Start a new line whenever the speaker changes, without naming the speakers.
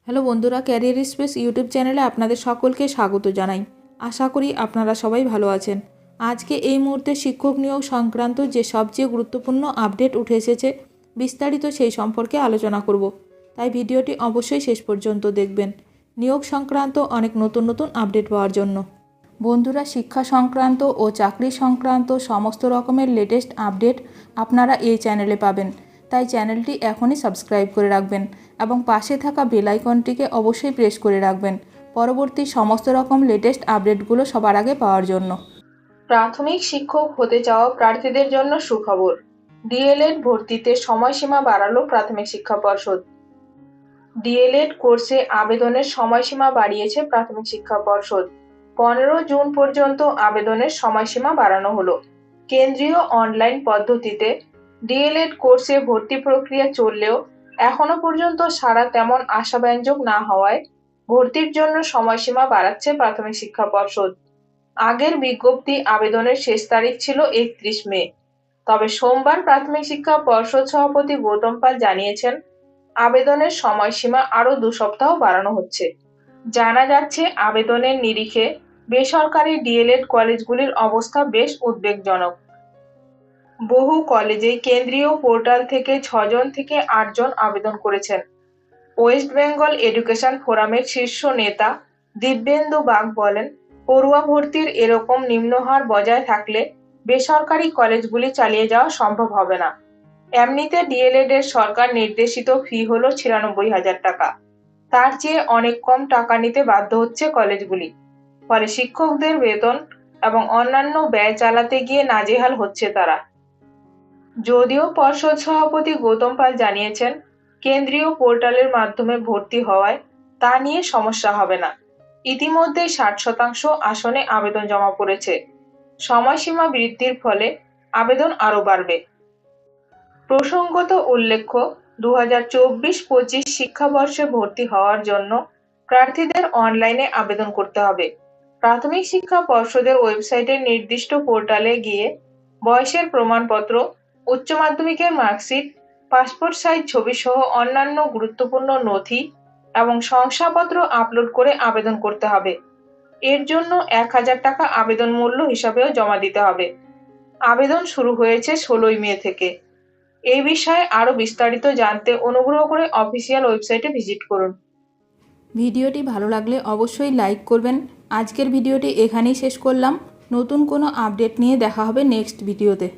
Hello বন্ধুরা, career space YouTube চ্যানেলে আপনাদের সকলকে স্বাগত জানাই। আশা করি আপনারা সবাই ভালো আছেন। আজকে এই মুহূর্তে শিক্ষক নিয়োগ সংক্রান্ত যে সবচেয়ে গুরুত্বপূর্ণ আপডেট উঠে এসেছে, বিস্তারিত সেই সম্পর্কে আলোচনা করব। তাই ভিডিওটি অবশ্যই শেষ পর্যন্ত দেখবেন নিয়োগ সংক্রান্ত অনেক নতুন নতুন আপডেট পাওয়ার জন্য। বন্ধুরা, শিক্ষা সংক্রান্ত ও চাকরি সংক্রান্ত সমস্ত রকমের লেটেস্ট আপডেট আপনারা এই চ্যানেলে পাবেন। তাই চ্যানেলটি এখনই সাবস্ক্রাইব করে রাখবেন এবং পাশে থাকা বেল আইকনটিকে অবশ্যই প্রেস করে রাখবেন পরবর্তী সমস্ত রকম লেটেস্ট আপডেটগুলো সবার আগে পাওয়ার জন্য।
প্রাথমিক শিক্ষক হতে চাওয়া প্রার্থীদের জন্য সুখবর। ডিএলএড ভর্তিতে সময়সীমা বাড়ালো প্রাথমিক শিক্ষা পর্ষদ। ডিএলএড কোর্সে আবেদনের সময়সীমা বাড়িয়েছে প্রাথমিক শিক্ষা পর্ষদ। 15 জুন পর্যন্ত আবেদনের সময়সীমা বাড়ানো হলো। কেন্দ্রীয় অনলাইন পদ্ধতিতে ডিএলএড কোর্সে ভর্তি প্রক্রিয়া চললেও এখনো পর্যন্ত সাড়া তেমন আশাব্যঞ্জক না হওয়ায় ভর্তির জন্য সময়সীমা বাড়াচ্ছে প্রাথমিক শিক্ষা পর্ষদ। আগের বিজ্ঞপ্তি আবেদনের শেষ তারিখ ছিল 31 মে। তবে সোমবার প্রাথমিক শিক্ষা পর্ষদ সভাপতি গৌতম পাল জানিয়েছেন, আবেদনের সময়সীমা আরো 2 সপ্তাহ বাড়ানো হচ্ছে। জানা যাচ্ছে, আবেদনের নিরিখে বেসরকারি ডিএলএড কলেজগুলির অবস্থা বেশ উদ্বেগজনক। বহু কলেজে কেন্দ্রীয় পোর্টাল থেকে 6 জন থেকে 8 জন আবেদন করেছেন। ওয়েস্ট বেঙ্গল এডুকেশন ফোরামের শীর্ষ নেতা দিব্যেন্দু বাগ বলেন, পড়ুয়া ভর্তির এরকম নিম্নহার বজায় থাকলে বেসরকারি কলেজগুলি চালিয়ে যাওয়া সম্ভব হবে না। এমনিতে ডিএলএড এর সরকার নির্দেশিত ফি হলো 96,000 টাকা। তার চেয়ে অনেক কম টাকা নিতে বাধ্য হচ্ছে কলেজগুলি। ফলে শিক্ষকদের বেতন এবং অন্যান্য ব্যয় চালাতে গিয়ে নাজেহাল হচ্ছে তারা। যদিও পর্ষদ সভাপতি গৌতম পাল জানিয়েছেন, কেন্দ্রীয় পোর্টালের মাধ্যমে ভর্তি হওয়ায় তা নিয়ে সমস্যা হবে না। ইতিমধ্যে 60% আসনে আবেদন জমা পড়েছে। সময়সীমা বৃদ্ধির ফলে আবেদন আরও বাড়বে। প্রসঙ্গত উল্লেখ্য, 2024-25 শিক্ষাবর্ষে ভর্তি হওয়ার জন্য প্রার্থীদের অনলাইনে আবেদন করতে হবে। প্রাথমিক শিক্ষা পর্ষদের ওয়েবসাইটের নির্দিষ্ট পোর্টালে গিয়ে বয়সের প্রমাণপত্র, উচ্চ মাধ্যমিকের মার্কশিট, পাসপোর্ট সাইজ ছবি সহ অন্যান্য গুরুত্বপূর্ণ নথি এবং শংসাপত্র আপলোড করে আবেদন করতে হবে। এর জন্য 1,000 টাকা আবেদন মূল্য হিসাবেও জমা দিতে হবে। আবেদন শুরু হয়েছে 16 মে থেকে। এই বিষয়ে আরো বিস্তারিত জানতে অনুগ্রহ করে অফিসিয়াল ওয়েবসাইটে ভিজিট করুন।
ভিডিওটি ভালো লাগলে অবশ্যই লাইক করবেন। আজকের ভিডিওটি এখানেই শেষ করলাম। নতুন কোনো আপডেট নিয়ে দেখা হবে নেক্সট ভিডিওতে।